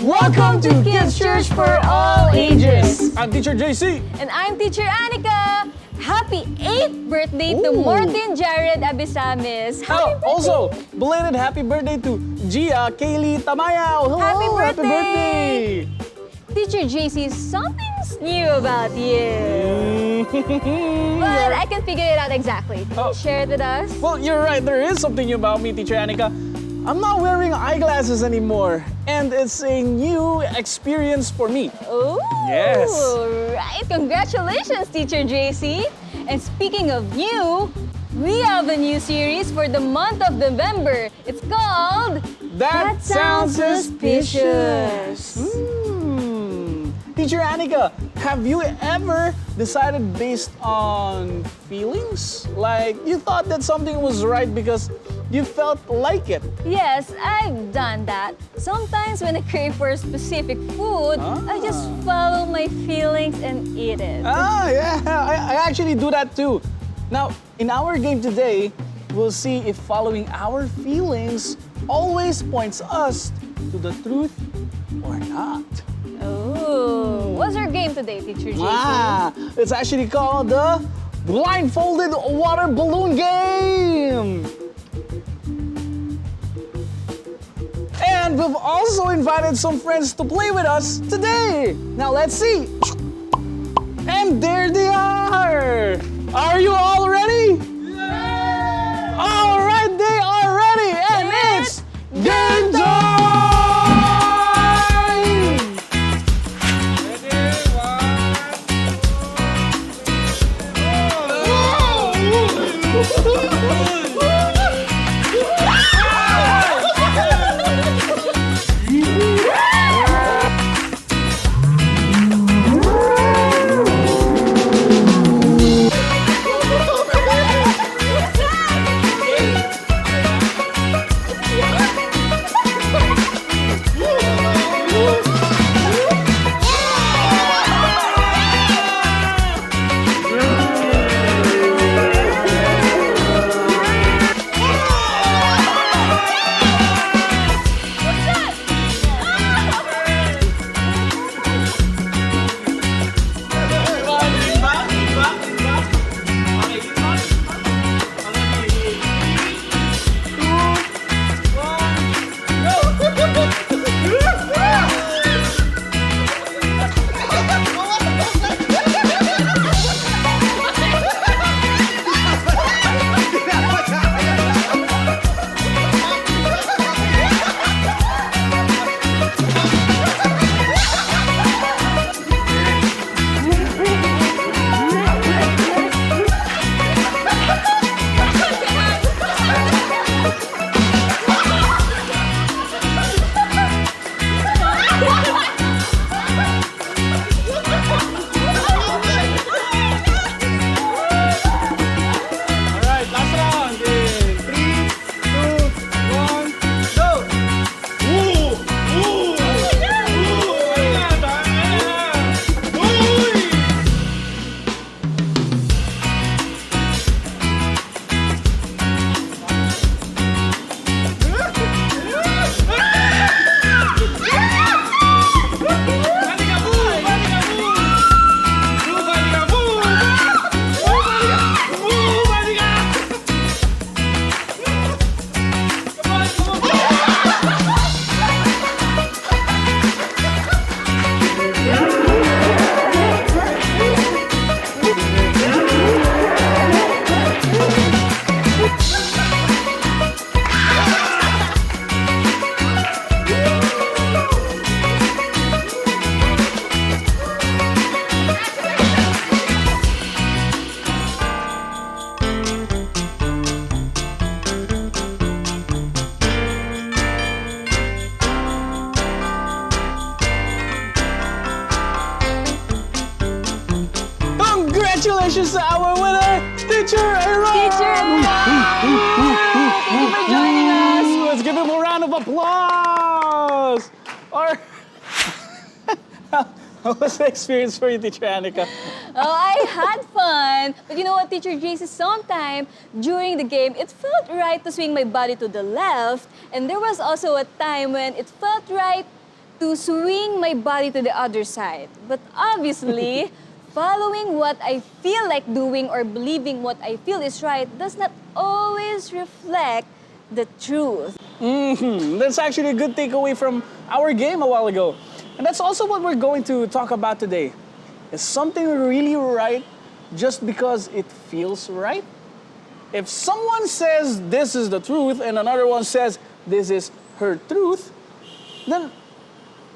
Welcome to Kids Church for All Ages. I'm Teacher JC. And I'm Teacher Annika. Happy 8th birthday to Martin Jared Abisamis. Happy birthday. Also, belated happy birthday to Gia Kaylee Tamayaw. Hello, Happy birthday. Happy birthday. Teacher JC, something's new about you. But I can figure it out exactly. Can you share it with us? Well, you're right. There is something new about me, Teacher Annika. I'm not wearing eyeglasses anymore, and it's a new experience for me. Oh, Yes. right. Congratulations, Teacher JC. And speaking of new, we have a new series for the month of November. It's called That Sounds Suspicious. Teacher Annika, have you ever decided based on feelings? Like you thought that something was right because you felt like it? Yes, I've done that. Sometimes when I crave for a specific food, I just follow my feelings and eat it. Yeah, I actually do that too. Now, in our game today, we'll see if following our feelings always points us to the truth or not. Oh, what's our game today, Teacher JC? It's actually called the Blindfolded Water Balloon Game. And we've also invited some friends to play with us today. Now let's see. And there they are. Are you all ready? Yeah! All right, they are ready. And it's game time! Congratulations to our winner, Teacher Aaron! Teacher Aaron! Thank you for joining us. Let's give him a round of applause! Or how was the experience for you, Teacher Annika? Oh, I had fun. But you know what, Teacher JC, sometime during the game, it felt right to swing my body to the left. And there was also a time when it felt right to swing my body to the other side. But obviously, following what I feel like doing or believing what I feel is right does not always reflect the truth. That's actually a good takeaway from our game a while ago. And that's also what we're going to talk about today. Is something really right just because it feels right? If someone says this is the truth and another one says this is her truth, then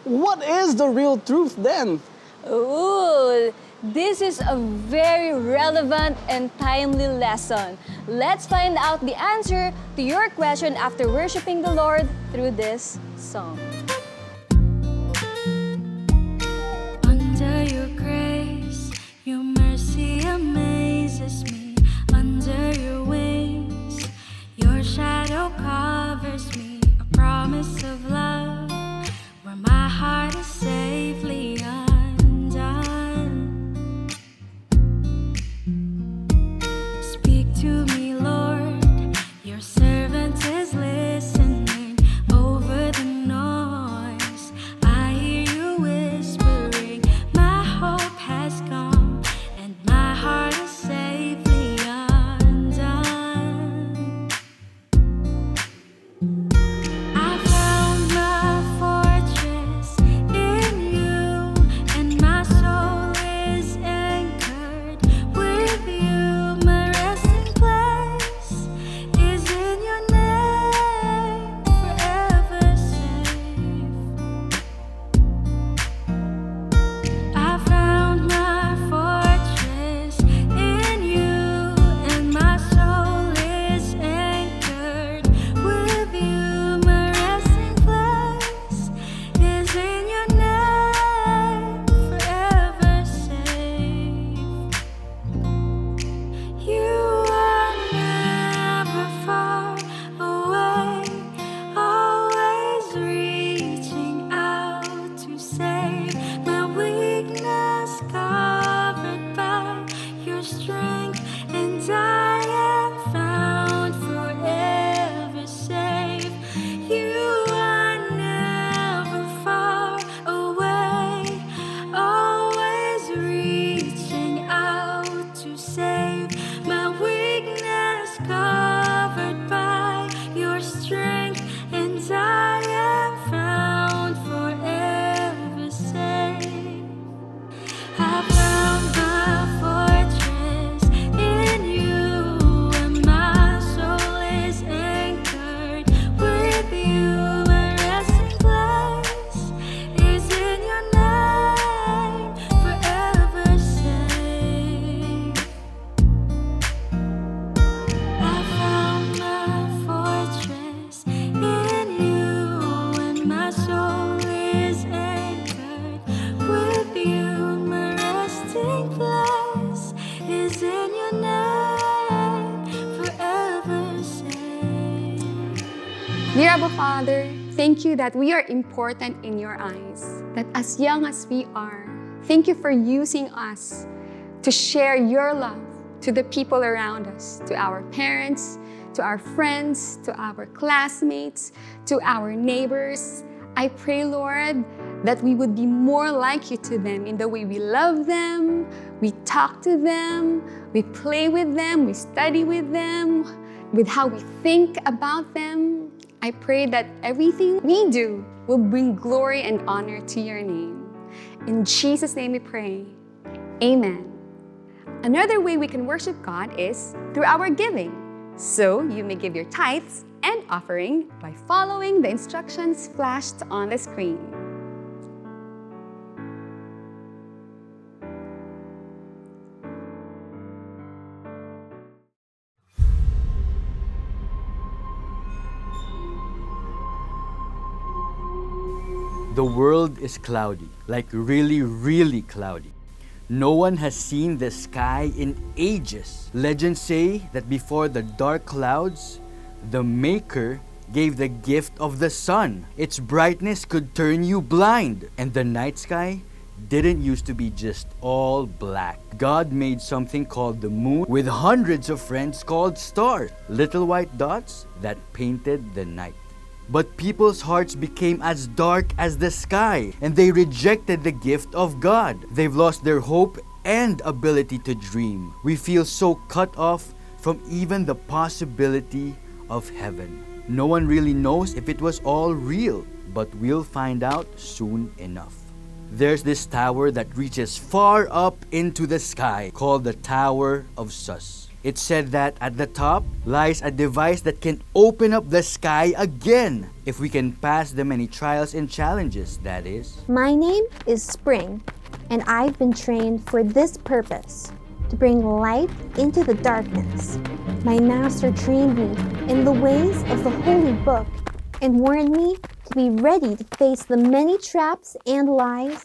what is the real truth then? Ooh, this is a very relevant and timely lesson. Let's find out the answer to your question after worshiping the Lord through this song. Under your grace, your mercy amazes me. Under your wings, your shadow covers me. A promise of love where my heart is safely undone. Speak to me, Lord, your servant is listening. Over the noise, I hear you whispering. My hope has come and my heart is safely undone. I found my fortress in you, and my soul is anchored with you. My resting place is in your name, forever safe. I found my fortress in you, and my soul is anchored with you. My resting place is in your name, forever safe. You are never far away, always reaching out to save my weakness, covered by your strength, and I am found forever safe. You are never far away, always reaching out to save my weakness, covered by your strength, and I am found forever safe. I found my fortress in you, and my soul is anchored with you. My resting place is in your name, forever safe. I found my fortress in you, and my soul is anchored with you. My resting place is in your name, forever safe. Dear Abba Father, thank you that we are important in your eyes, that as young as we are, thank you for using us to share your love to the people around us, to our parents, to our friends, to our classmates, to our neighbors. I pray, Lord, that we would be more like you to them in the way we love them, we talk to them, we play with them, we study with them, with how we think about them. I pray that everything we do will bring glory and honor to your name. In Jesus' name we pray. Amen. Another way we can worship God is through our giving. So you may give your tithes and offering by following the instructions flashed on the screen. The world is cloudy, like really, really cloudy. No one has seen the sky in ages. Legends say that before the dark clouds, the Maker gave the gift of the sun. Its brightness could turn you blind. And the night sky didn't used to be just all black. God made something called the moon with hundreds of friends called stars, little white dots that painted the night. But people's hearts became as dark as the sky, and they rejected the gift of God. They've lost their hope and ability to dream. We feel so cut off from even the possibility of heaven. No one really knows if it was all real, but we'll find out soon enough. There's this tower that reaches far up into the sky called the Tower of Sus. It's said that at the top lies a device that can open up the sky again if we can pass the many trials and challenges, that is. My name is Spring, and I've been trained for this purpose, to bring light into the darkness. My master trained me in the ways of the Holy Book and warned me to be ready to face the many traps and lies